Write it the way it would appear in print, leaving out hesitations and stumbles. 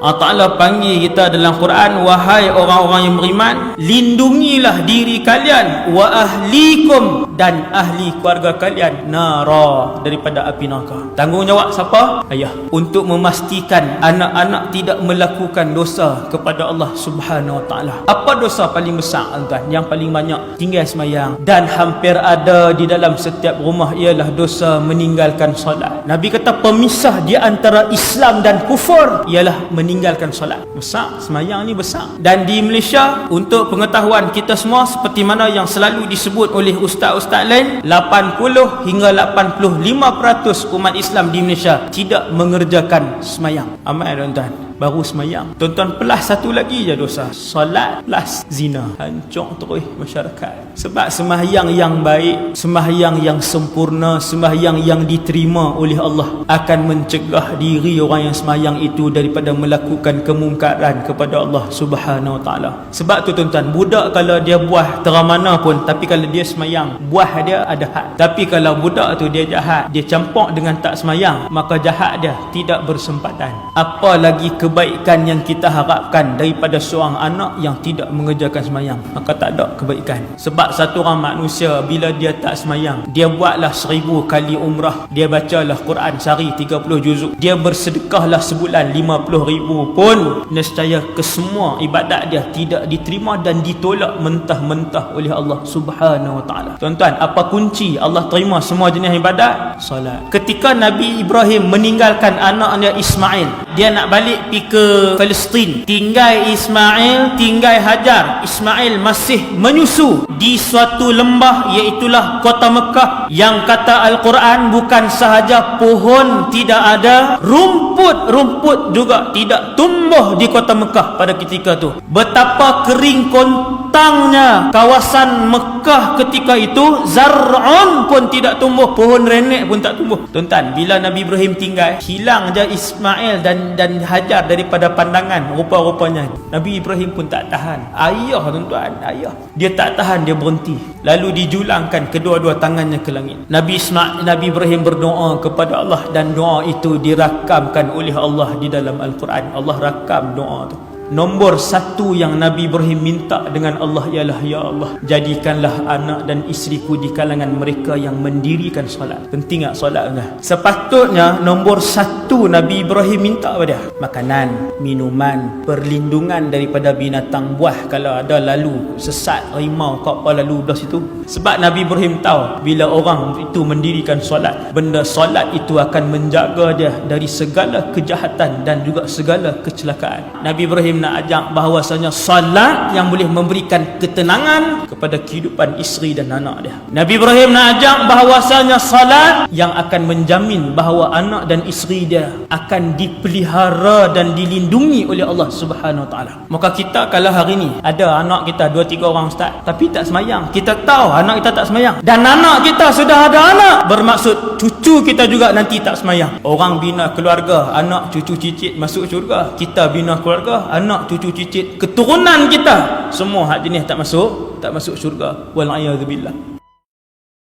Allah Ta'ala panggil kita dalam Quran, wahai orang-orang yang beriman, lindungilah diri kalian wa ahlikum, dan ahli keluarga kalian, nara, daripada api neraka. Tanggungjawab siapa? Ayah. Untuk memastikan anak-anak tidak melakukan dosa kepada Allah Subhanahu Wa Taala. Apa dosa paling besar tuan? Yang paling banyak tinggal semayang, dan hampir ada di dalam setiap rumah, ialah dosa meninggalkan solat. Nabi kata pemisah di antara Islam dan kufur ialah meninggalkan solat. Besar, semayang ni besar. Dan di Malaysia, untuk pengetahuan kita semua, seperti mana yang selalu disebut oleh ustaz-ustaz lain, 80 hingga 85% umat Islam di Malaysia tidak mengerjakan semayang. Amal tuan-tuan, baru semayang. Tuan-tuan, plus satu lagi je dosa, solat plus zina. Hancur terus masyarakat. Sebab sembahyang yang baik, sembahyang yang sempurna, sembahyang yang diterima oleh Allah akan mencegah diri orang yang sembahyang itu daripada melakukan kemungkaran kepada Allah Subhanahu Wa Taala. Sebab tu tuan-tuan, budak kalau dia buah terang mana pun, tapi kalau dia sembahyang, buah dia ada had. Tapi kalau budak tu dia jahat, dia campur dengan tak sembahyang, maka jahat dia tidak bersempatan. Apa lagi kebaikan yang kita harapkan daripada seorang anak yang tidak mengerjakan sembahyang? Maka tak ada kebaikan. Sebab satu orang manusia, bila dia tak sembahyang, dia buatlah 1000 kali umrah, dia bacalah Quran sehari 30 juzuk, dia bersedekahlah sebulan 50,000 pun, nescaya kesemua ibadat dia tidak diterima dan ditolak mentah-mentah oleh Allah Subhanahu Wa Taala. Tuan-tuan, apa kunci Allah terima semua jenis ibadat? Solat. Ketika Nabi Ibrahim meninggalkan anaknya Ismail, dia nak balik pergi ke Palestin, tinggal Ismail, tinggal Hajar. Ismail masih menyusu di suatu lembah, iaitulah kota Mekah, yang kata Al-Quran bukan sahaja pohon tidak ada, rumput juga tidak tumbuh di kota Mekah pada ketika itu. Betapa kering kontangnya kawasan Mekah ketika itu, zar'un pun tidak tumbuh, pohon renek pun tak tumbuh. Tuan-tuan, bila Nabi Ibrahim tinggal, hilang je Ismail dan Hajar daripada pandangan rupa-rupanya. Nabi Ibrahim pun tak tahan. Ayah tuan-tuan, ayah. Dia tak tahan, dia berhenti. Lalu dijulangkan kedua-dua tangannya ke langit. Nabi Ibrahim berdoa kepada Allah, dan doa itu dirakamkan oleh Allah di dalam Al-Quran. Allah rakam doa tu. Nombor satu yang Nabi Ibrahim minta dengan Allah ialah, ya Allah, jadikanlah anak dan isteriku di kalangan mereka yang mendirikan solat. Penting tak solat kan? Sepatutnya nombor satu Nabi Ibrahim minta apa dia? Makanan, minuman, perlindungan daripada binatang buah. Kalau ada lalu sesat, harimau kau apa lalu belah situ. Sebab Nabi Ibrahim tahu, bila orang itu mendirikan solat, benda solat itu akan menjaga dia dari segala kejahatan dan juga segala kecelakaan. Nabi Ibrahim nak ajak bahawasanya salat yang boleh memberikan ketenangan kepada kehidupan isteri dan anak dia. Nabi Ibrahim nak ajak bahawasanya salat yang akan menjamin bahawa anak dan isteri dia akan dipelihara dan dilindungi oleh Allah Subhanahu Wa Taala. Maka kita kalau hari ni ada anak kita 2-3 orang ustaz, tapi tak semayang, kita tahu anak kita tak semayang, dan anak kita sudah ada anak, bermaksud cucu kita juga nanti tak semayang. Orang bina keluarga, anak cucu cicit masuk syurga. Kita bina keluarga, anak cucu cicit keturunan kita semua hak jenis tak masuk syurga. Wal a'yadzu billah.